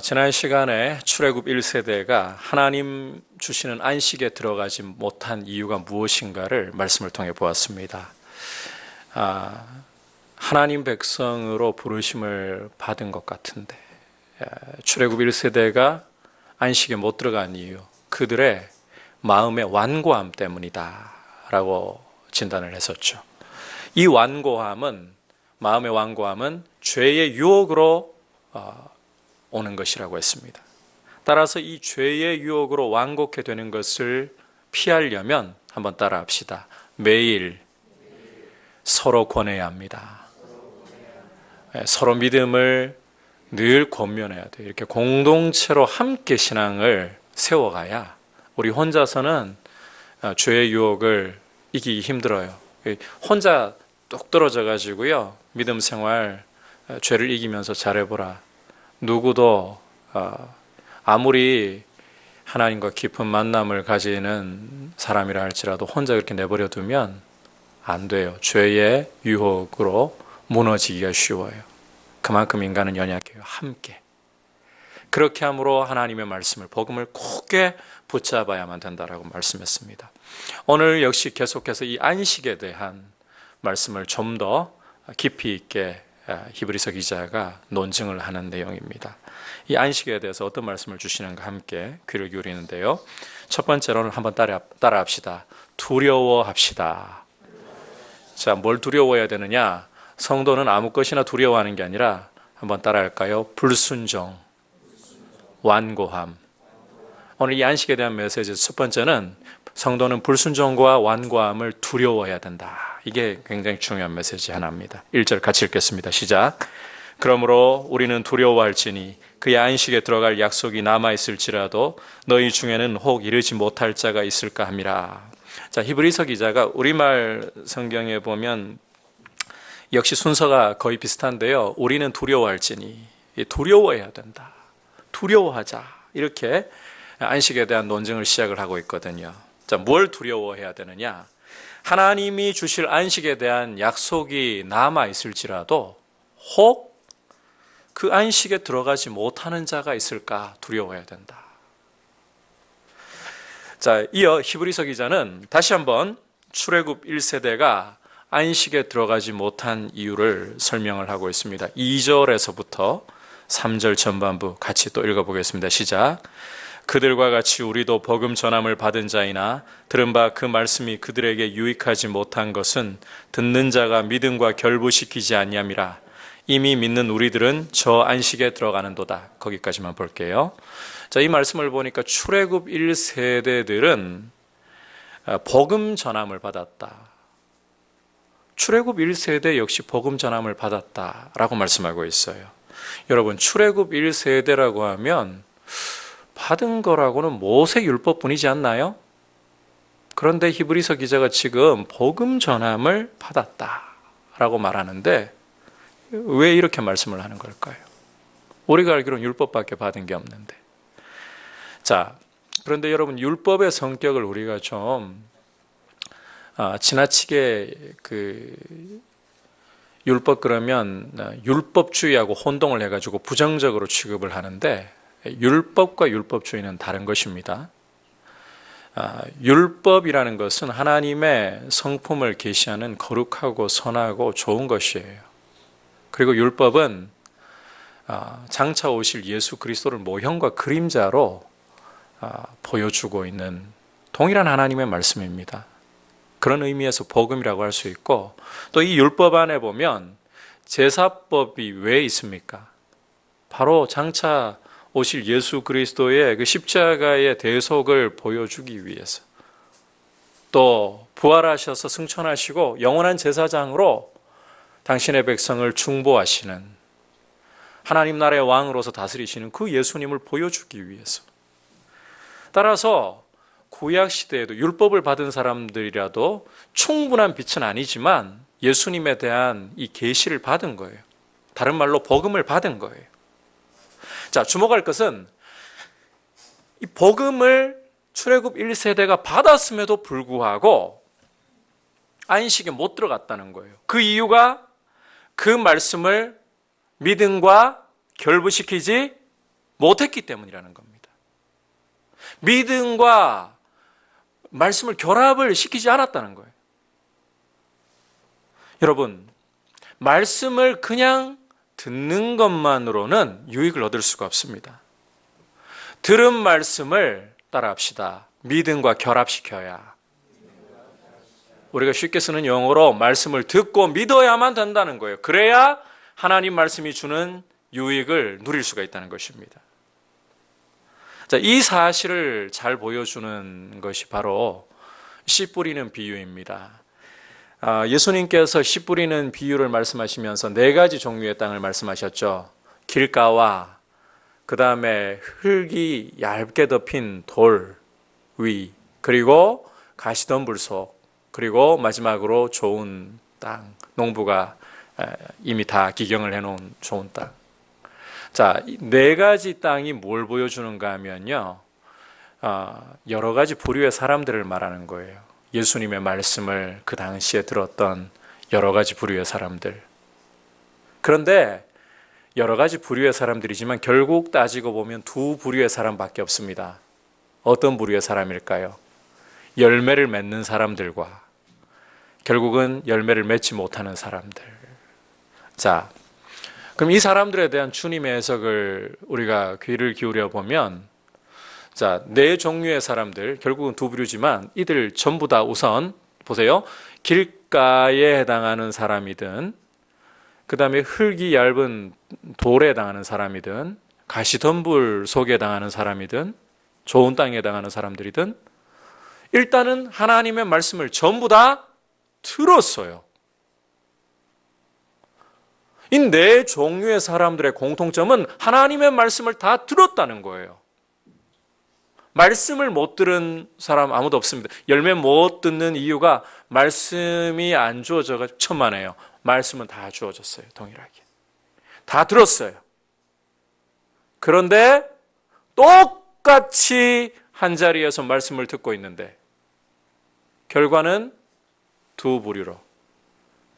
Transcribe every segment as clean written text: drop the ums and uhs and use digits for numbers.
지난 시간에 출애굽 1세대가 하나님 주시는 안식에 들어가지 못한 이유가 무엇인가를 말씀을 통해 보았습니다. 하나님 백성으로 부르심을 받은 것 같은데 출애굽 1세대가 안식에 못 들어간 이유, 그들의 마음의 완고함 때문이다 라고 진단을 했었죠. 이 마음의 완고함은 죄의 유혹으로 오는 것이라고 했습니다. 따라서 이 죄의 유혹으로 완곡해 되는 것을 피하려면 한번 따라합시다. 매일 서로 권해야 합니다. 서로 믿음을 늘 권면해야 돼요. 이렇게 공동체로 함께 신앙을 세워가야 우리 혼자서는 죄의 유혹을 이기기 힘들어요. 혼자 뚝 떨어져 가지고요, 믿음 생활 죄를 이기면서 잘해보라. 누구도 아무리 하나님과 깊은 만남을 가지는 사람이라 할지라도 혼자 그렇게 내버려 두면 안 돼요. 죄의 유혹으로 무너지기가 쉬워요. 그만큼 인간은 연약해요. 함께. 그렇게 함으로 하나님의 말씀을, 복음을 굳게 붙잡아야만 된다라고 말씀했습니다. 오늘 역시 계속해서 이 안식에 대한 말씀을 좀 더 깊이 있게 히브리서 기자가 논증을 하는 내용입니다. 이 안식에 대해서 어떤 말씀을 주시는가 함께 귀를 기울이는데요. 첫 번째로는 한번 따라합시다. 두려워합시다. 자, 뭘 두려워해야 되느냐? 성도는 아무 것이나 두려워하는 게 아니라 한번 따라할까요? 불순종, 완고함. 오늘 이 안식에 대한 메시지 첫 번째는 성도는 불순종과 완고함을 두려워해야 된다. 이게 굉장히 중요한 메시지 하나입니다. 1절 같이 읽겠습니다. 시작. 그러므로 우리는 두려워할지니 그의 안식에 들어갈 약속이 남아있을지라도 너희 중에는 혹 이르지 못할 자가 있을까 함이라. 자, 히브리서 기자가 우리말 성경에 보면 역시 순서가 거의 비슷한데요. 우리는 두려워할지니, 두려워해야 된다. 두려워하자. 이렇게 안식에 대한 논증을 시작을 하고 있거든요. 자, 뭘 두려워해야 되느냐? 하나님이 주실 안식에 대한 약속이 남아 있을지라도 혹 그 안식에 들어가지 못하는 자가 있을까 두려워해야 된다. 자, 이어 히브리서 기자는 다시 한번 출애굽 1세대가 안식에 들어가지 못한 이유를 설명을 하고 있습니다. 2절에서부터 3절 전반부 같이 또 읽어보겠습니다. 시작. 그들과 같이 우리도 복음 전함을 받은 자이나 들은 바 그 말씀이 그들에게 유익하지 못한 것은 듣는 자가 믿음과 결부시키지 아니함이라. 이미 믿는 우리들은 저 안식에 들어가는도다. 거기까지만 볼게요. 자, 이 말씀을 보니까 출애굽 1세대들은 복음 전함을 받았다. 출애굽 1세대 역시 복음 전함을 받았다라고 말씀하고 있어요. 여러분, 출애굽 1세대라고 하면 받은 거라고는 모세 율법뿐이지 않나요? 그런데 히브리서 기자가 지금 복음 전함을 받았다라고 말하는데 왜 이렇게 말씀을 하는 걸까요? 우리가 알기로는 율법밖에 받은 게 없는데. 자, 그런데 여러분, 율법의 성격을 우리가 좀 지나치게 율법 그러면 율법주의하고 혼동을 해가지고 부정적으로 취급을 하는데 율법과 율법주의는 다른 것입니다. 율법이라는 것은 하나님의 성품을 계시하는 거룩하고 선하고 좋은 것이에요. 그리고 율법은 장차 오실 예수 그리스도를 모형과 그림자로 보여주고 있는 동일한 하나님의 말씀입니다. 그런 의미에서 복음이라고 할 수 있고, 또 이 율법 안에 보면 제사법이 왜 있습니까? 바로 장차 오실 예수 그리스도의 그 십자가의 대속을 보여주기 위해서, 또 부활하셔서 승천하시고 영원한 제사장으로 당신의 백성을 중보하시는 하나님 나라의 왕으로서 다스리시는 그 예수님을 보여주기 위해서. 따라서 구약 시대에도 율법을 받은 사람들이라도 충분한 빛은 아니지만 예수님에 대한 이 계시를 받은 거예요. 다른 말로 복음을 받은 거예요. 자, 주목할 것은 이 복음을 출애굽 1세대가 받았음에도 불구하고 안식에 못 들어갔다는 거예요. 그 이유가 그 말씀을 믿음과 결부시키지 못했기 때문이라는 겁니다. 믿음과 말씀을 결합을 시키지 않았다는 거예요. 여러분, 말씀을 그냥 듣는 것만으로는 유익을 얻을 수가 없습니다. 들은 말씀을 따라합시다. 믿음과 결합시켜야. 우리가 쉽게 쓰는 용어로 말씀을 듣고 믿어야만 된다는 거예요. 그래야 하나님 말씀이 주는 유익을 누릴 수가 있다는 것입니다. 자, 이 사실을 잘 보여주는 것이 바로 씨 뿌리는 비유입니다. 예수님께서 씨 뿌리는 비유를 말씀하시면서 네 가지 종류의 땅을 말씀하셨죠. 길가와 그 다음에 흙이 얇게 덮인 돌 위, 그리고 가시덤불 속, 그리고 마지막으로 좋은 땅, 농부가 이미 다 기경을 해놓은 좋은 땅. 자, 네 가지 땅이 뭘 보여주는가 하면요, 여러 가지 부류의 사람들을 말하는 거예요. 예수님의 말씀을 그 당시에 들었던 여러 가지 부류의 사람들. 그런데 여러 가지 부류의 사람들이지만 결국 따지고 보면 두 부류의 사람밖에 없습니다. 어떤 부류의 사람일까요? 열매를 맺는 사람들과 결국은 열매를 맺지 못하는 사람들. 자, 그럼 이 사람들에 대한 주님의 해석을 우리가 귀를 기울여 보면, 자, 네 종류의 사람들, 결국은 두 부류지만 이들 전부 다 우선 보세요. 길가에 해당하는 사람이든, 그 다음에 흙이 얇은 돌에 해당하는 사람이든, 가시덤불 속에 해당하는 사람이든, 좋은 땅에 해당하는 사람들이든, 일단은 하나님의 말씀을 전부 다 들었어요. 이 네 종류의 사람들의 공통점은 하나님의 말씀을 다 들었다는 거예요. 말씀을 못 들은 사람 아무도 없습니다. 열매 못 듣는 이유가 말씀이 안 주어져서 천만에요. 말씀은 다 주어졌어요. 동일하게. 다 들었어요. 그런데 똑같이 한자리에서 말씀을 듣고 있는데 결과는 두 부류로,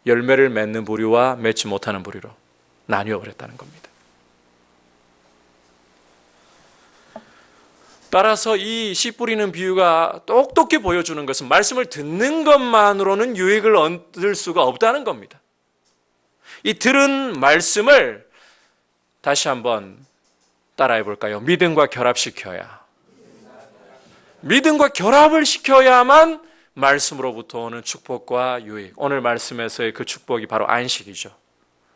열매를 맺는 부류와 맺지 못하는 부류로 나뉘어 버렸다는 겁니다. 따라서 이 씨 뿌리는 비유가 똑똑히 보여주는 것은 말씀을 듣는 것만으로는 유익을 얻을 수가 없다는 겁니다. 이 들은 말씀을 다시 한번 따라해 볼까요? 믿음과 결합시켜야. 믿음과 결합을 시켜야만 말씀으로부터 오는 축복과 유익, 오늘 말씀에서의 그 축복이 바로 안식이죠.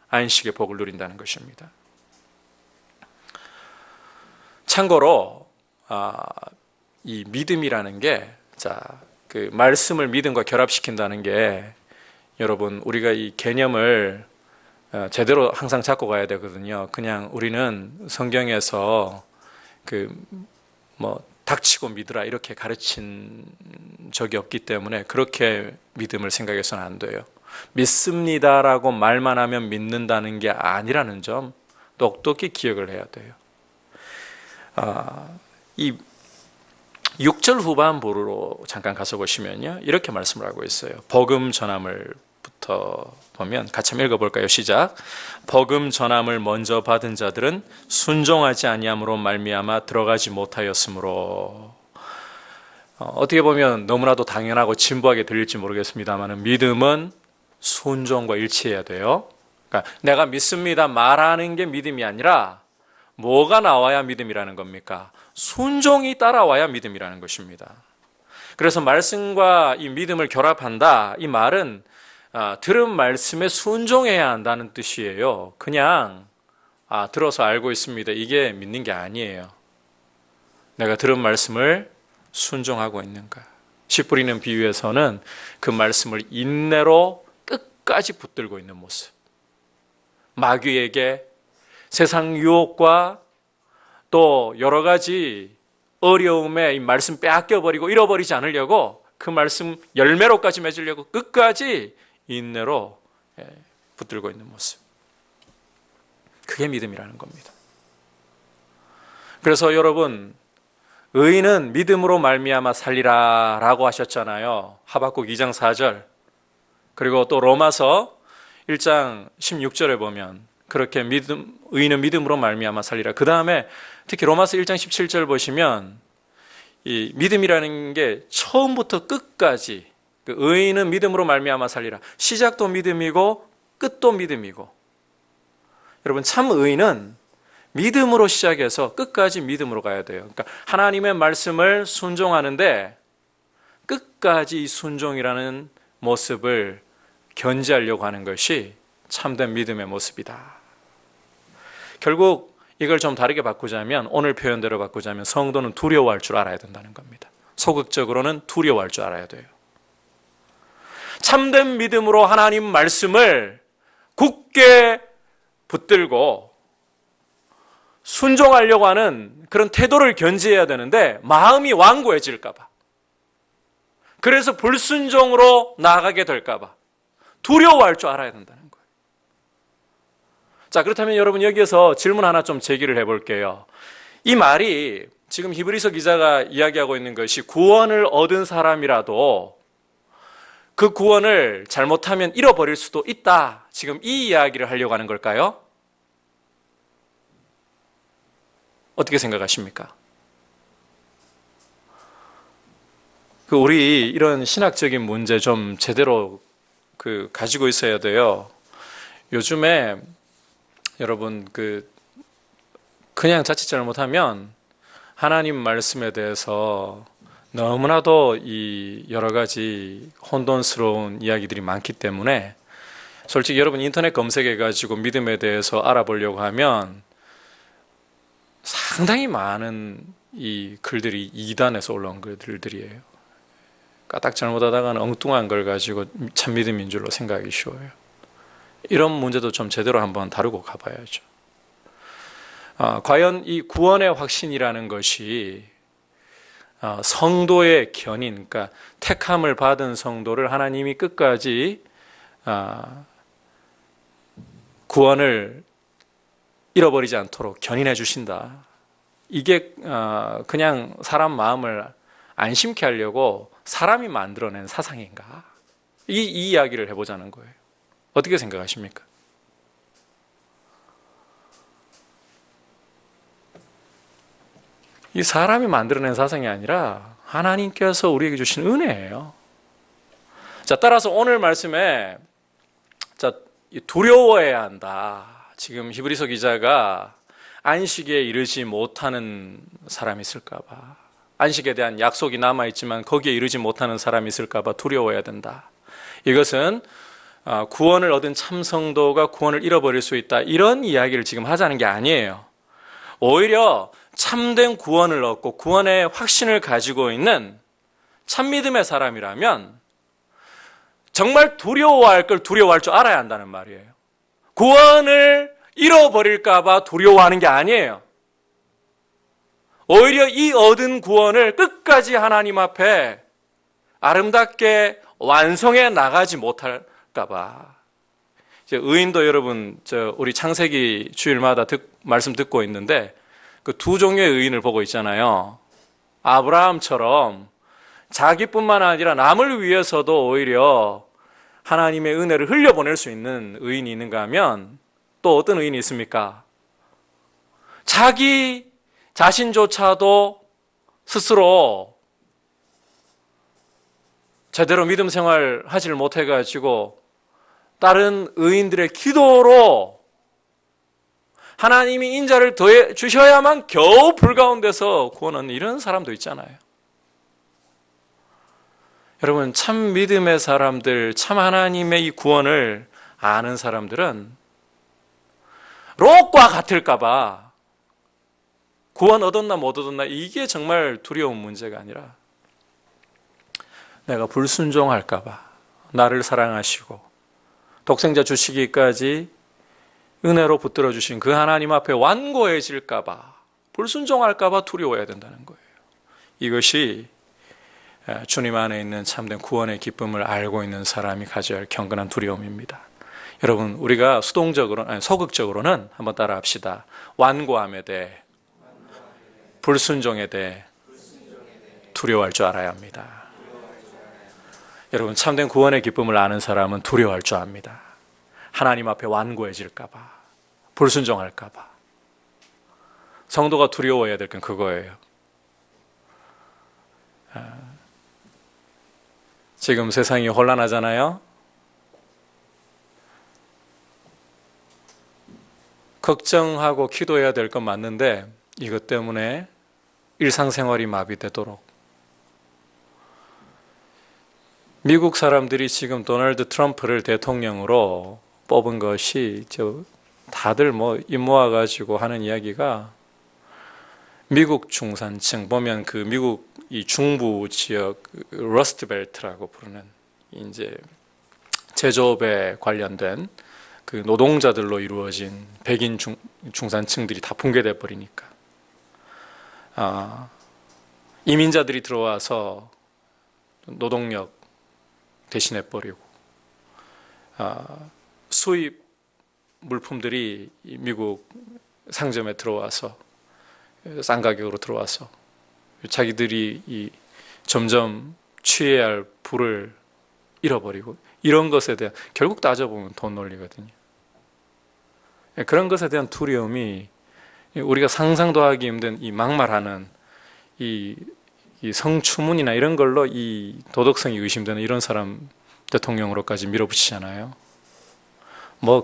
안식의 복을 누린다는 것입니다. 참고로 이 믿음이라는 게, 그 말씀을 믿음과 결합시킨다는 게, 여러분, 우리가 이 개념을 제대로 항상 잡고 가야 되거든요. 그냥 우리는 성경에서 닥치고 믿으라 이렇게 가르친 적이 없기 때문에 그렇게 믿음을 생각해서는 안 돼요. 믿습니다라고 말만 하면 믿는다는 게 아니라는 점 똑똑히 기억을 해야 돼요. 이 6절 후반부로 잠깐 가서 보시면요, 이렇게 말씀을 하고 있어요. 복음 전함을부터 보면 같이 한번 읽어볼까요? 시작. 복음 전함을 먼저 받은 자들은 순종하지 아니함으로 말미암아 들어가지 못하였으므로. 어떻게 보면 너무나도 당연하고 진부하게 들릴지 모르겠습니다만 믿음은 순종과 일치해야 돼요. 그러니까 내가 믿습니다 말하는 게 믿음이 아니라 뭐가 나와야 믿음이라는 겁니까? 순종이 따라와야 믿음이라는 것입니다. 그래서 말씀과 이 믿음을 결합한다, 이 말은 들은 말씀에 순종해야 한다는 뜻이에요. 그냥 들어서 알고 있습니다, 이게 믿는 게 아니에요. 내가 들은 말씀을 순종하고 있는가. 씨 뿌리는 비유에서는 그 말씀을 인내로 끝까지 붙들고 있는 모습. 마귀에게 세상 유혹과 또 여러 가지 어려움에 이 말씀 빼앗겨버리고 잃어버리지 않으려고 그 말씀 열매로까지 맺으려고 끝까지 인내로 붙들고 있는 모습. 그게 믿음이라는 겁니다. 그래서 여러분, 의인은 믿음으로 말미암아 살리라 라고 하셨잖아요. 하박국 2장 4절. 그리고 또 로마서 1장 16절에 보면 그렇게 의인은 믿음으로 말미암아 살리라. 그 다음에 특히 로마서 1장 17절 보시면 이 믿음이라는 게 처음부터 끝까지 그 의인은 믿음으로 말미암아 살리라. 시작도 믿음이고 끝도 믿음이고. 여러분 참 의인은 믿음으로 시작해서 끝까지 믿음으로 가야 돼요. 그러니까 하나님의 말씀을 순종하는데 끝까지 이 순종이라는 모습을 견지하려고 하는 것이 참된 믿음의 모습이다. 결국 이걸 좀 다르게 바꾸자면, 오늘 표현대로 바꾸자면 성도는 두려워할 줄 알아야 된다는 겁니다. 소극적으로는 두려워할 줄 알아야 돼요. 참된 믿음으로 하나님 말씀을 굳게 붙들고 순종하려고 하는 그런 태도를 견지해야 되는데 마음이 완고해질까 봐, 그래서 불순종으로 나아가게 될까 봐 두려워할 줄 알아야 된다는 거예요. 자, 그렇다면 여러분 여기에서 질문 하나 좀 제기를 해볼게요. 이 말이 지금 히브리서 기자가 이야기하고 있는 것이 구원을 얻은 사람이라도 그 구원을 잘못하면 잃어버릴 수도 있다, 지금 이 이야기를 하려고 하는 걸까요? 어떻게 생각하십니까? 우리 이런 신학적인 문제 좀 제대로 가지고 있어야 돼요. 요즘에 여러분 그냥 자칫 잘못하면 하나님 말씀에 대해서 너무나도 이 여러 가지 혼돈스러운 이야기들이 많기 때문에, 솔직히 여러분 인터넷 검색해가지고 믿음에 대해서 알아보려고 하면 상당히 많은 이 글들이 이단에서 올라온 글들이에요. 까딱 잘못하다가는 엉뚱한 걸 가지고 참 믿음인 줄로 생각하기 쉬워요. 이런 문제도 좀 제대로 한번 다루고 가봐야죠. 과연 이 구원의 확신이라는 것이 성도의 견인, 그러니까 택함을 받은 성도를 하나님이 끝까지 구원을 잃어버리지 않도록 견인해 주신다, 이게 그냥 사람 마음을 안심케 하려고 사람이 만들어낸 사상인가? 이 이야기를 해보자는 거예요. 어떻게 생각하십니까? 이 사람이 만들어낸 사상이 아니라 하나님께서 우리에게 주신 은혜예요. 자, 따라서 오늘 말씀에 두려워해야 한다. 지금 히브리서 기자가 안식에 이르지 못하는 사람이 있을까 봐, 안식에 대한 약속이 남아있지만 거기에 이르지 못하는 사람이 있을까 봐 두려워해야 된다. 이것은 구원을 얻은 참성도가 구원을 잃어버릴 수 있다, 이런 이야기를 지금 하자는 게 아니에요. 오히려 참된 구원을 얻고 구원의 확신을 가지고 있는 참믿음의 사람이라면 정말 두려워할 걸 두려워할 줄 알아야 한다는 말이에요. 구원을 잃어버릴까 봐 두려워하는 게 아니에요. 오히려 이 얻은 구원을 끝까지 하나님 앞에 아름답게 완성해 나가지 못할까 봐. 이제 의인도 여러분, 우리 창세기 주일마다 말씀 듣고 있는데 그 두 종류의 의인을 보고 있잖아요. 아브라함처럼 자기뿐만 아니라 남을 위해서도 오히려 하나님의 은혜를 흘려보낼 수 있는 의인이 있는가 하면 또 어떤 의인이 있습니까? 자기 자신조차도 스스로 제대로 믿음 생활 하지를 못해가지고 다른 의인들의 기도로 하나님이 인자를 더해 주셔야만 겨우 불가운데서 구원하는 이런 사람도 있잖아요. 여러분, 참 믿음의 사람들, 참 하나님의 이 구원을 아는 사람들은 롯과 같을까 봐 구원 얻었나 못 얻었나 이게 정말 두려운 문제가 아니라 내가 불순종할까 봐, 나를 사랑하시고 독생자 주시기까지 은혜로 붙들어 주신 그 하나님 앞에 완고해질까 봐, 불순종할까 봐 두려워해야 된다는 거예요. 이것이 주님 안에 있는 참된 구원의 기쁨을 알고 있는 사람이 가져야 할 경건한 두려움입니다. 여러분, 우리가 소극적으로는 한번 따라 합시다. 완고함에 대해, 불순종에 대해 두려워할 줄 알아야 합니다. 여러분, 참된 구원의 기쁨을 아는 사람은 두려워할 줄 압니다. 하나님 앞에 완고해질까 봐, 불순종할까 봐. 성도가 두려워해야 될 건 그거예요. 지금 세상이 혼란하잖아요. 걱정하고 기도해야 될 건 맞는데 이것 때문에 일상생활이 마비되도록 미국 사람들이 지금 도널드 트럼프를 대통령으로 뽑은 것이 다들 입 모아가지고 하는 이야기가 미국 중산층 보면 그 미국 이 중부 지역 러스트벨트라고 부르는 이제 제조업에 관련된 그 노동자들로 이루어진 백인 중산층들이 다 붕괴돼 버리니까 이민자들이 들어와서 노동력 대신해 버리고 수입 물품들이 미국 상점에 들어와서 싼 가격으로 들어와서 자기들이 점점 취해야 할 부를 잃어버리고 이런 것에 대한 결국 따져보면 돈 논리거든요. 그런 것에 대한 두려움이 우리가 상상도 하기 힘든 이 막말하는 이 성추문이나 이런 걸로 이 도덕성이 의심되는 이런 사람 대통령으로까지 밀어붙이잖아요.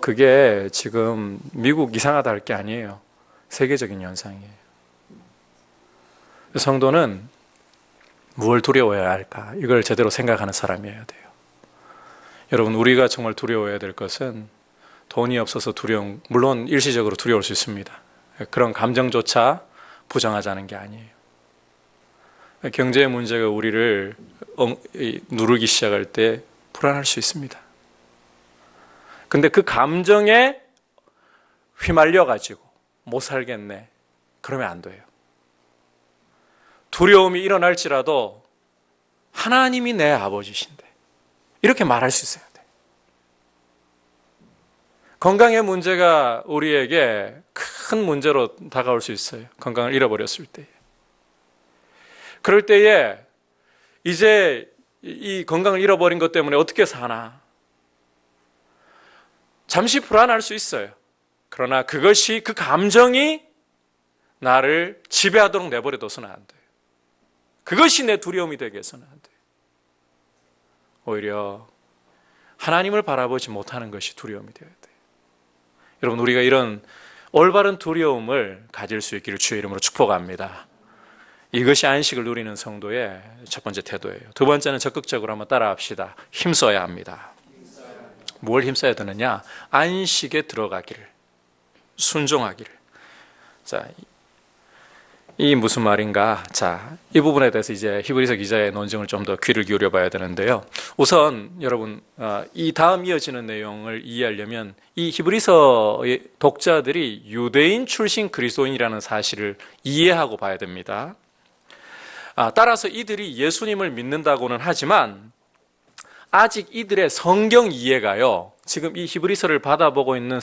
그게 지금 미국 이상하다 할 게 아니에요. 세계적인 현상이에요. 성도는 무엇을 두려워해야 할까? 이걸 제대로 생각하는 사람이어야 돼요. 여러분, 우리가 정말 두려워해야 될 것은 돈이 없어서 두려움, 물론 일시적으로 두려울 수 있습니다. 그런 감정조차 부정하자는 게 아니에요. 경제의 문제가 우리를 누르기 시작할 때 불안할 수 있습니다. 근데 그 감정에 휘말려가지고 못 살겠네. 그러면 안 돼요. 두려움이 일어날지라도 하나님이 내 아버지신데 이렇게 말할 수 있어야 돼. 건강의 문제가 우리에게 큰 문제로 다가올 수 있어요. 건강을 잃어버렸을 때. 그럴 때에 이제 이 건강을 잃어버린 것 때문에 어떻게 사나? 잠시 불안할 수 있어요. 그러나 그것이 그 감정이 나를 지배하도록 내버려둬서는 안 돼요. 그것이 내 두려움이 되게 해서는 안 돼요. 오히려 하나님을 바라보지 못하는 것이 두려움이 되어야 돼요. 여러분, 우리가 이런 올바른 두려움을 가질 수 있기를 주의 이름으로 축복합니다. 이것이 안식을 누리는 성도의 첫 번째 태도예요. 두 번째는 적극적으로 한번 따라합시다. 힘써야 합니다. 뭘 힘써야 되느냐? 안식에 들어가기를, 순종하기를. 자, 이 무슨 말인가? 자, 이 부분에 대해서 이제 히브리서 기자의 논증을 좀 더 귀를 기울여 봐야 되는데요. 우선 여러분, 이 다음 이어지는 내용을 이해하려면 이 히브리서의 독자들이 유대인 출신 그리스도인이라는 사실을 이해하고 봐야 됩니다. 따라서 이들이 예수님을 믿는다고는 하지만 아직 이들의 성경 이해가요, 지금 이 히브리서를 받아보고 있는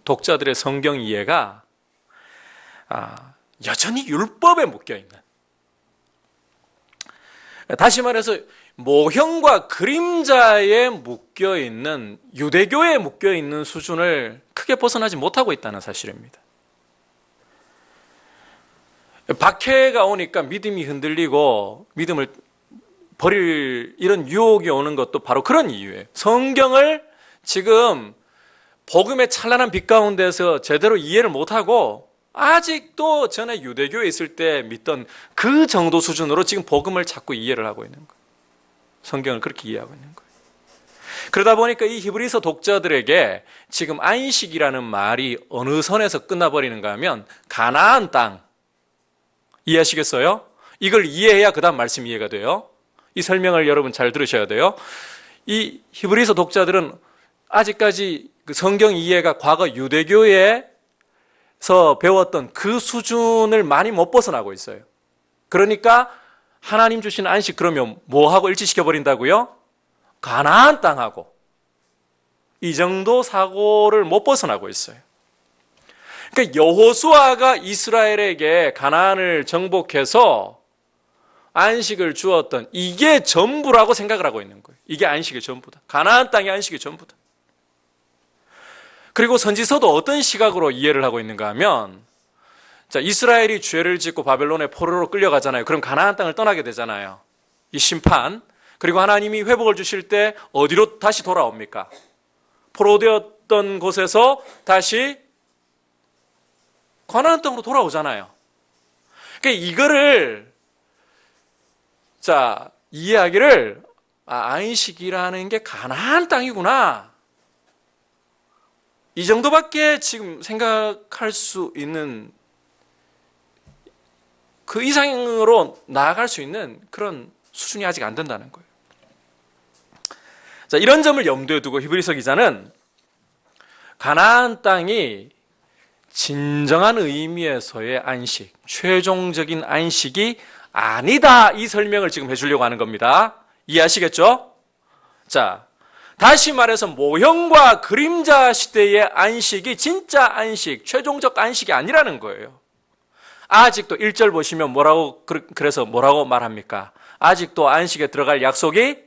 독자들의 성경 이해가 여전히 율법에 묶여있는, 다시 말해서 모형과 그림자에 묶여있는, 유대교에 묶여있는 수준을 크게 벗어나지 못하고 있다는 사실입니다. 박해가 오니까 믿음이 흔들리고 믿음을 버릴 이런 유혹이 오는 것도 바로 그런 이유예요. 성경을 지금 복음의 찬란한 빛 가운데서 제대로 이해를 못하고 아직도 전에 유대교에 있을 때 믿던 그 정도 수준으로 지금 복음을 자꾸 이해를 하고 있는 거예요. 성경을 그렇게 이해하고 있는 거예요. 그러다 보니까 이 히브리서 독자들에게 지금 안식이라는 말이 어느 선에서 끝나버리는가 하면 가나안 땅, 이해하시겠어요? 이걸 이해해야 그 다음 말씀 이해가 돼요. 이 설명을 여러분 잘 들으셔야 돼요. 이 히브리서 독자들은 아직까지 그 성경 이해가 과거 유대교에서 배웠던 그 수준을 많이 못 벗어나고 있어요. 그러니까 하나님 주신 안식, 그러면 뭐하고 일치시켜버린다고요? 가나안 땅하고 이 정도 사고를 못 벗어나고 있어요. 그러니까 여호수아가 이스라엘에게 가나안을 정복해서 안식을 주었던 이게 전부라고 생각을 하고 있는 거예요. 이게 안식의 전부다. 가나안 땅이 안식의 전부다. 그리고 선지서도 어떤 시각으로 이해를 하고 있는가 하면, 자, 이스라엘이 죄를 짓고 바벨론의 포로로 끌려가잖아요. 그럼 가나안 땅을 떠나게 되잖아요. 이 심판. 그리고 하나님이 회복을 주실 때 어디로 다시 돌아옵니까? 포로되었던 곳에서 다시 가나안 땅으로 돌아오잖아요. 그러니까 이거를, 자, 이해하기를, 안식이라는 게 가나안 땅이구나, 이 정도밖에 지금 생각할 수 있는, 그 이상으로 나아갈 수 있는 그런 수준이 아직 안 된다는 거예요. 자, 이런 점을 염두에 두고 히브리서 기자는 가나안 땅이 진정한 의미에서의 안식, 최종적인 안식이 아니다, 이 설명을 지금 해주려고 하는 겁니다. 이해하시겠죠? 자, 다시 말해서 모형과 그림자 시대의 안식이 진짜 안식, 최종적 안식이 아니라는 거예요. 아직도 1절 보시면 그래서 뭐라고 말합니까? 아직도 안식에 들어갈 약속이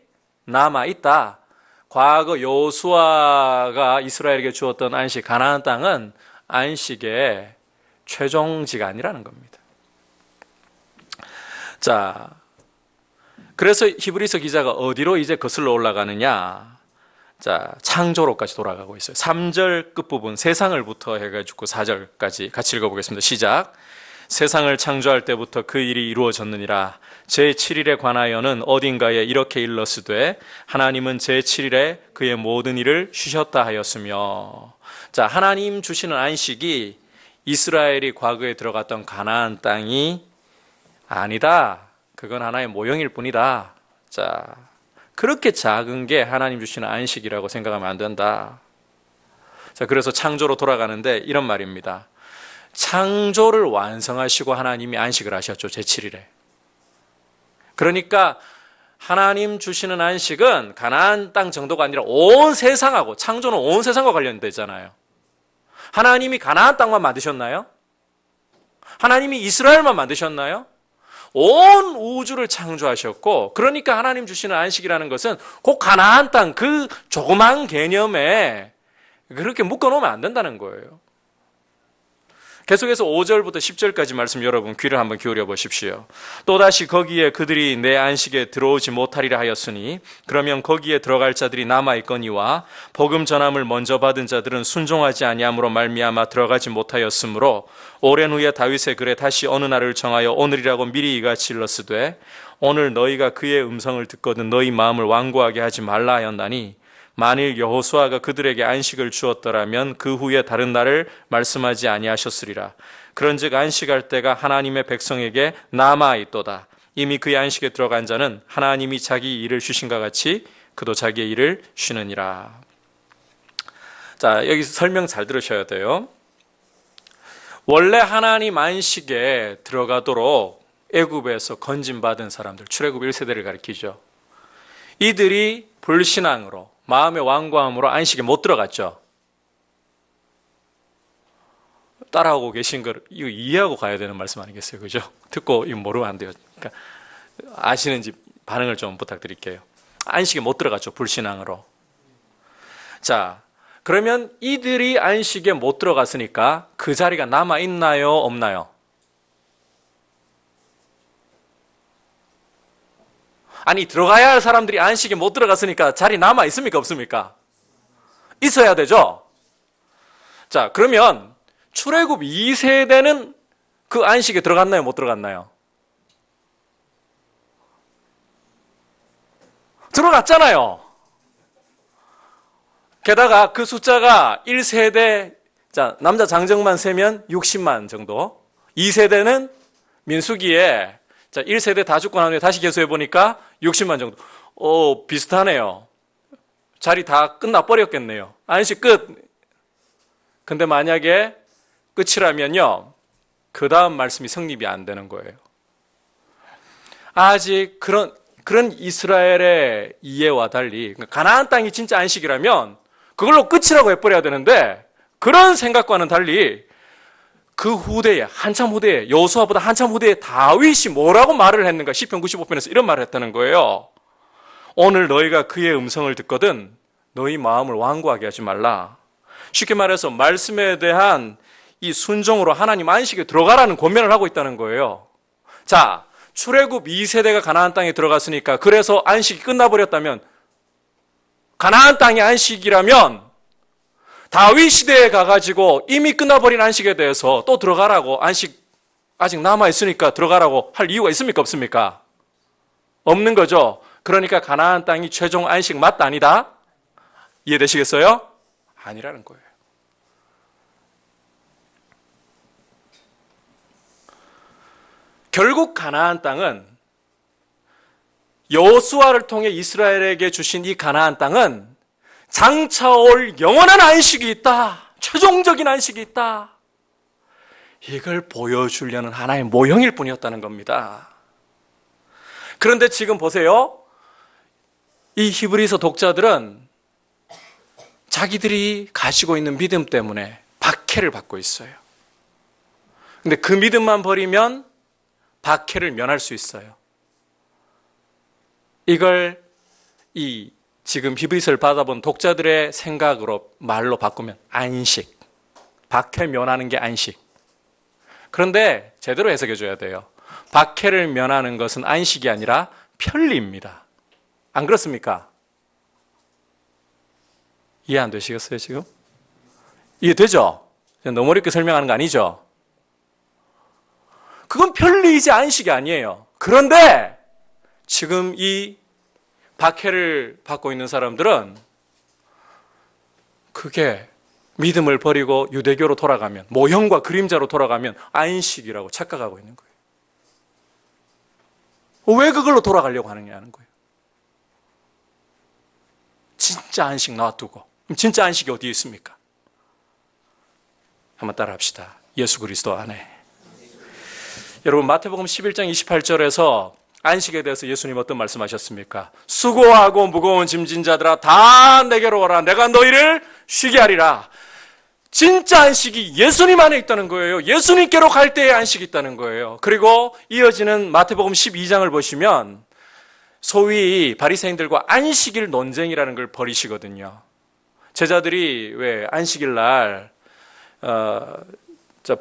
남아있다. 과거 여호수아가 이스라엘에게 주었던 안식, 가나안 땅은 안식의 최종지가 아니라는 겁니다. 자, 그래서 히브리서 기자가 어디로 이제 거슬러 올라가느냐? 자, 창조로까지 돌아가고 있어요. 3절 끝부분, 세상을부터 해가지고 4절까지 같이 읽어보겠습니다. 시작. 세상을 창조할 때부터 그 일이 이루어졌느니라. 제7일에 관하여는 어딘가에 이렇게 일렀으되 하나님은 제7일에 그의 모든 일을 쉬셨다 하였으며. 자, 하나님 주시는 안식이 이스라엘이 과거에 들어갔던 가나안 땅이 아니다. 그건 하나의 모형일 뿐이다. 자, 그렇게 작은 게 하나님 주시는 안식이라고 생각하면 안 된다. 자, 그래서 창조로 돌아가는데 이런 말입니다. 창조를 완성하시고 하나님이 안식을 하셨죠. 제7일에. 그러니까 하나님 주시는 안식은 가나안 땅 정도가 아니라 온 세상하고, 창조는 온 세상과 관련되잖아요. 하나님이 가나안 땅만 만드셨나요? 하나님이 이스라엘만 만드셨나요? 온 우주를 창조하셨고, 그러니까 하나님 주시는 안식이라는 것은 꼭 가나안 땅 그 조그만 개념에 그렇게 묶어놓으면 안 된다는 거예요. 계속해서 5절부터 10절까지 말씀 여러분 귀를 한번 기울여 보십시오. 또다시 거기에 그들이 내 안식에 들어오지 못하리라 하였으니 그러면 거기에 들어갈 자들이 남아있거니와 복음 전함을 먼저 받은 자들은 순종하지 아니함으로 말미암아 들어가지 못하였으므로 오랜 후에 다윗의 글에 다시 어느 날을 정하여 오늘이라고 미리 이같이 일렀으되 오늘 너희가 그의 음성을 듣거든 너희 마음을 완고하게 하지 말라 하였나니 만일 여호수아가 그들에게 안식을 주었더라면 그 후에 다른 날을 말씀하지 아니하셨으리라. 그런즉 안식할 때가 하나님의 백성에게 남아있도다. 이미 그의 안식에 들어간 자는 하나님이 자기 일을 쉬신과 같이 그도 자기의 일을 쉬느니라. 자, 여기서 설명 잘 들으셔야 돼요. 원래 하나님 안식에 들어가도록 애굽에서 건진받은 사람들, 출애굽 1세대를 가리키죠. 이들이 불신앙으로 마음의 완고함으로 안식에 못 들어갔죠. 따라오고 계신 걸 이거 이해하고 가야 되는 말씀 아니겠어요? 그죠? 듣고 이거 모르면 안 돼요. 그러니까 아시는지 반응을 좀 부탁드릴게요. 안식에 못 들어갔죠. 불신앙으로. 자, 그러면 이들이 안식에 못 들어갔으니까 그 자리가 남아있나요? 없나요? 아니, 들어가야 할 사람들이 안식에 못 들어갔으니까 자리 남아 있습니까? 없습니까? 있어야 되죠? 자, 그러면 출애굽 2세대는 그 안식에 들어갔나요? 못 들어갔나요? 들어갔잖아요. 게다가 그 숫자가 1세대, 자, 남자 장정만 세면 60만 정도. 2세대는 민수기에, 자, 1세대 다 죽고 난 후에 다시 계수해 보니까 60만 정도. 비슷하네요. 자리 다 끝나버렸겠네요. 안식 끝. 근데 만약에 끝이라면요, 그 다음 말씀이 성립이 안 되는 거예요. 아직 그런 이스라엘의 이해와 달리, 가나안 땅이 진짜 안식이라면 그걸로 끝이라고 해버려야 되는데, 그런 생각과는 달리 그 후대에, 한참 후대에, 여호수아보다 한참 후대에 다윗이 뭐라고 말을 했는가? 시편 95편에서 이런 말을 했다는 거예요. 오늘 너희가 그의 음성을 듣거든 너희 마음을 완고하게 하지 말라. 쉽게 말해서 말씀에 대한 이 순종으로 하나님 안식에 들어가라는 권면을 하고 있다는 거예요. 자, 출애굽 2세대가 가나안 땅에 들어갔으니까 그래서 안식이 끝나버렸다면, 가나안 땅의 안식이라면 다윗 시대에 가가지고 이미 끝나버린 안식에 대해서 또 들어가라고, 안식 아직 남아있으니까 들어가라고 할 이유가 있습니까? 없습니까? 없는 거죠. 그러니까 가나안 땅이 최종 안식 맞다 아니다? 이해되시겠어요? 아니라는 거예요. 결국 가나안 땅은, 여호수아를 통해 이스라엘에게 주신 이 가나안 땅은 장차 올 영원한 안식이 있다, 최종적인 안식이 있다, 이걸 보여주려는 하나의 모형일 뿐이었다는 겁니다. 그런데 지금 보세요. 이 히브리서 독자들은 자기들이 가지고 있는 믿음 때문에 박해를 받고 있어요. 근데 그 믿음만 버리면 박해를 면할 수 있어요. 이걸 지금 히브리서를 받아본 독자들의 생각으로, 말로 바꾸면 안식. 박해 면하는 게 안식. 그런데 제대로 해석해 줘야 돼요. 박해를 면하는 것은 안식이 아니라 편리입니다. 안 그렇습니까? 이해 안 되시겠어요, 지금? 이해되죠? 너무 어렵게 설명하는 거 아니죠? 그건 편리이지 안식이 아니에요. 그런데 지금 이 박해를 받고 있는 사람들은 그게 믿음을 버리고 유대교로 돌아가면, 모형과 그림자로 돌아가면 안식이라고 착각하고 있는 거예요. 왜 그걸로 돌아가려고 하느냐는 거예요. 진짜 안식 놔두고. 그럼 진짜 안식이 어디에 있습니까? 한번 따라 합시다. 예수 그리스도 안에. 여러분, 마태복음 11장 28절에서 안식에 대해서 예수님 어떤 말씀하셨습니까? 수고하고 무거운 짐진 자들아 다 내게로 오라, 내가 너희를 쉬게 하리라. 진짜 안식이 예수님 안에 있다는 거예요. 예수님께로 갈 때의 안식이 있다는 거예요. 그리고 이어지는 마태복음 12장을 보시면 소위 바리새인들과 안식일 논쟁이라는 걸 벌이시거든요. 제자들이 왜 안식일 날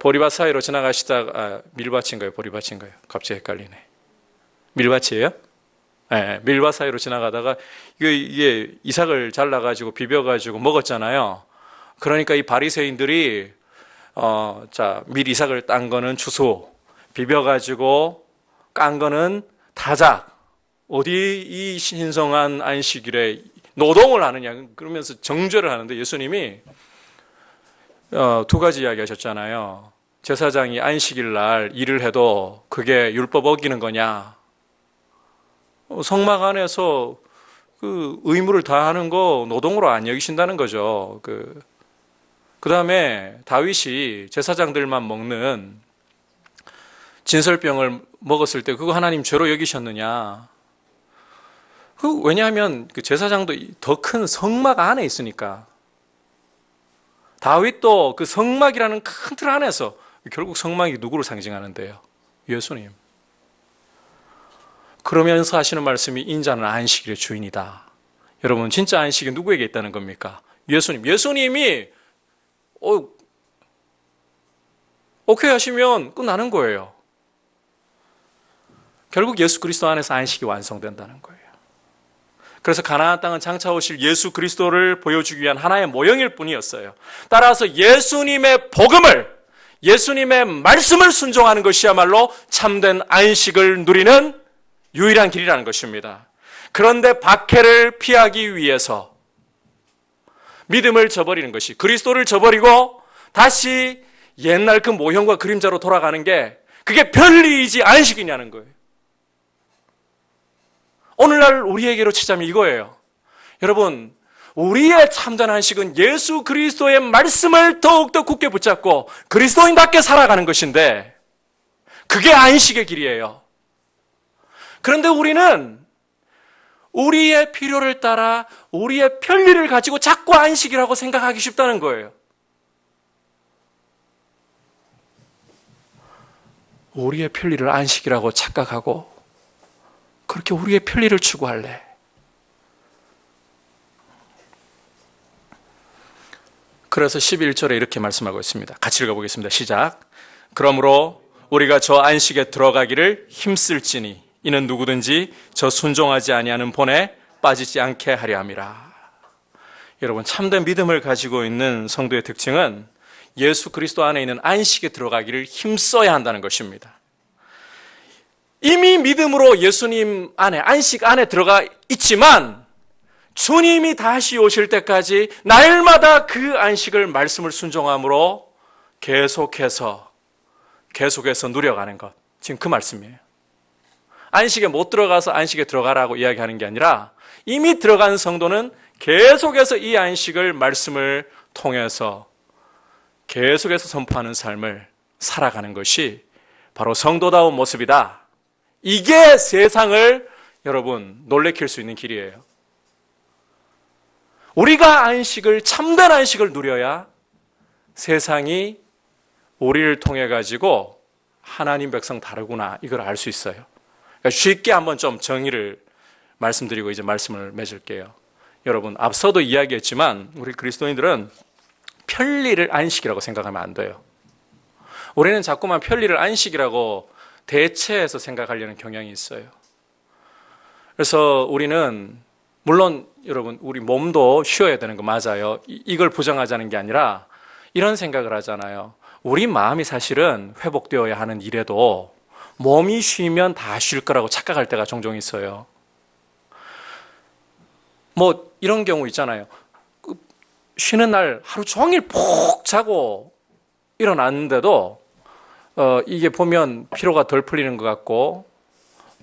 보리밭 사이로 지나가시다가, 밀밭인가요? 보리밭인가요? 갑자기 헷갈리네. 밀밭이에요? 네, 밀밭 사이로 지나가다가 이게 이삭을 잘라가지고 비벼가지고 먹었잖아요. 그러니까 이 바리새인들이 밀 이삭을 딴 거는 추수, 비벼가지고 깐 거는 타작. 어디 이 신성한 안식일에 노동을 하느냐 그러면서 정죄를 하는데, 예수님이 두 가지 이야기 하셨잖아요. 제사장이 안식일 날 일을 해도 그게 율법 어기는 거냐? 성막 안에서 그 의무를 다하는 거 노동으로 안 여기신다는 거죠. 그 다음에 다윗이 제사장들만 먹는 진설병을 먹었을 때 그거 하나님 죄로 여기셨느냐? 왜냐하면 그 제사장도 더 큰 성막 안에 있으니까. 다윗도 그 성막이라는 큰 틀 안에서, 결국 성막이 누구를 상징하는데요? 예수님. 그러면서 하시는 말씀이 인자는 안식일의 주인이다. 여러분, 진짜 안식이 누구에게 있다는 겁니까? 예수님. 예수님이 오케이 하시면 끝나는 거예요. 결국 예수 그리스도 안에서 안식이 완성된다는 거예요. 그래서 가나안 땅은 장차 오실 예수 그리스도를 보여주기 위한 하나의 모형일 뿐이었어요. 따라서 예수님의 복음을, 예수님의 말씀을 순종하는 것이야말로 참된 안식을 누리는 유일한 길이라는 것입니다. 그런데 박해를 피하기 위해서 믿음을 저버리는 것이, 그리스도를 저버리고 다시 옛날 그 모형과 그림자로 돌아가는 게, 그게 편리이지 안식이냐는 거예요. 오늘날 우리에게로 치자면 이거예요. 여러분, 우리의 참된 안식은 예수 그리스도의 말씀을 더욱더 굳게 붙잡고 그리스도인답게 살아가는 것인데, 그게 안식의 길이에요. 그런데 우리는 우리의 필요를 따라 우리의 편리를 가지고 자꾸 안식이라고 생각하기 쉽다는 거예요. 우리의 편리를 안식이라고 착각하고 그렇게 우리의 편리를 추구할래. 그래서 11절에 이렇게 말씀하고 있습니다. 같이 읽어보겠습니다. 시작. 그러므로 우리가 저 안식에 들어가기를 힘쓸지니 이는 누구든지 저 순종하지 아니하는 본에 빠지지 않게 하려 함이라. 여러분, 참된 믿음을 가지고 있는 성도의 특징은 예수 그리스도 안에 있는 안식에 들어가기를 힘써야 한다는 것입니다. 이미 믿음으로 예수님 안에, 안식 안에 들어가 있지만 주님이 다시 오실 때까지 날마다 그 안식을, 말씀을 순종함으로 계속해서 누려가는 것. 지금 그 말씀이에요. 안식에 못 들어가서 안식에 들어가라고 이야기하는 게 아니라 이미 들어간 성도는 계속해서 이 안식을, 말씀을 통해서 계속해서 선포하는 삶을 살아가는 것이 바로 성도다운 모습이다. 이게 세상을 여러분 놀래킬 수 있는 길이에요. 우리가 참된 안식을 누려야 세상이 우리를 통해 가지고 하나님 백성 다르구나, 이걸 알 수 있어요. 그러니까 쉽게 한번 좀 정의를 말씀드리고 이제 말씀을 맺을게요. 여러분, 앞서도 이야기했지만 우리 그리스도인들은 편리를 안식이라고 생각하면 안 돼요. 우리는 자꾸만 편리를 안식이라고 대체해서 생각하려는 경향이 있어요. 그래서 우리는, 물론 여러분 우리 몸도 쉬어야 되는 거 맞아요. 이걸 부정하자는 게 아니라 이런 생각을 하잖아요. 우리 마음이 사실은 회복되어야 하는 일에도 몸이 쉬면 다 쉴 거라고 착각할 때가 종종 있어요. 뭐 이런 경우 있잖아요. 쉬는 날 하루 종일 푹 자고 일어났는데도 이게 보면 피로가 덜 풀리는 것 같고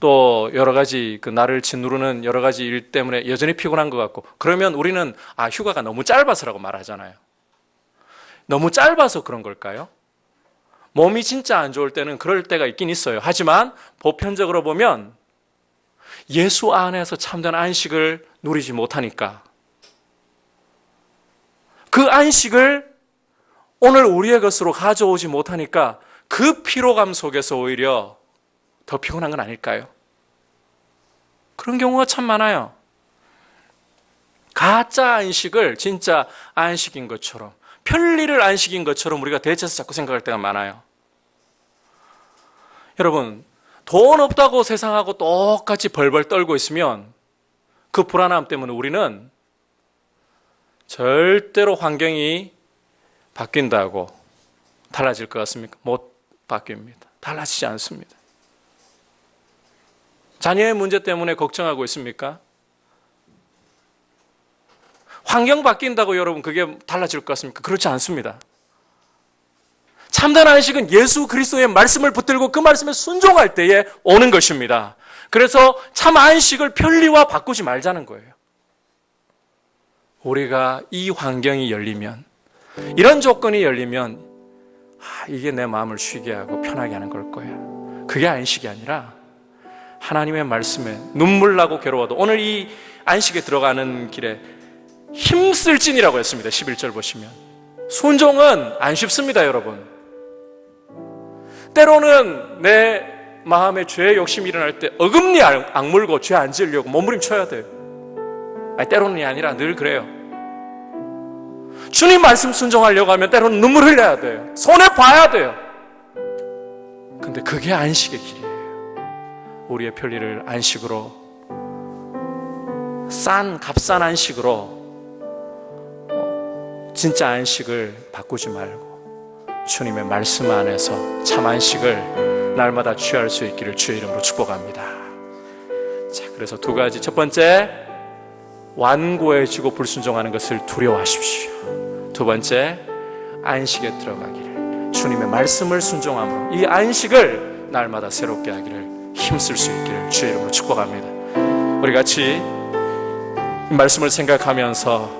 또 여러 가지 그 나를 짓누르는 여러 가지 일 때문에 여전히 피곤한 것 같고, 그러면 우리는 휴가가 너무 짧아서라고 말하잖아요. 너무 짧아서 그런 걸까요? 몸이 진짜 안 좋을 때는 그럴 때가 있긴 있어요. 하지만 보편적으로 보면 예수 안에서 참된 안식을 누리지 못하니까, 그 안식을 오늘 우리의 것으로 가져오지 못하니까 그 피로감 속에서 오히려 더 피곤한 건 아닐까요? 그런 경우가 참 많아요. 가짜 안식을 진짜 안식인 것처럼, 편리를 안식인 것처럼 우리가 대체해서 자꾸 생각할 때가 많아요. 여러분, 돈 없다고 세상하고 똑같이 벌벌 떨고 있으면 그 불안함 때문에 우리는 절대로 환경이 바뀐다고 달라질 것 같습니까? 못 바뀝니다. 달라지지 않습니다. 자녀의 문제 때문에 걱정하고 있습니까? 환경 바뀐다고 여러분 그게 달라질 것 같습니까? 그렇지 않습니다. 참된 안식은 예수 그리스도의 말씀을 붙들고 그 말씀에 순종할 때에 오는 것입니다. 그래서 참 안식을 편리와 바꾸지 말자는 거예요. 우리가 이 환경이 열리면, 이런 조건이 열리면 이게 내 마음을 쉬게 하고 편하게 하는 걸 거야. 그게 안식이 아니라 하나님의 말씀에 눈물 나고 괴로워도, 오늘 이 안식에 들어가는 길에 힘쓸진이라고 했습니다. 11절 보시면. 순종은 안 쉽습니다, 여러분. 때로는 내 마음에 죄의 욕심이 일어날 때 어금니 악물고 죄 안 지으려고 몸부림쳐야 돼요. 때로는이 아니라 늘 그래요. 주님 말씀 순종하려고 하면 때로는 눈물 흘려야 돼요. 손해봐야 돼요. 근데 그게 안식의 길이에요. 우리의 편리를 안식으로, 값싼 안식으로, 진짜 안식을 바꾸지 말고 주님의 말씀 안에서 참 안식을 날마다 취할 수 있기를 주의 이름으로 축복합니다. 자, 그래서 두 가지. 첫 번째, 완고해지고 불순종하는 것을 두려워하십시오. 두 번째, 안식에 들어가기를, 주님의 말씀을 순종함으로 이 안식을 날마다 새롭게 하기를 힘쓸 수 있기를 주의 이름으로 축복합니다. 우리 같이 이 말씀을 생각하면서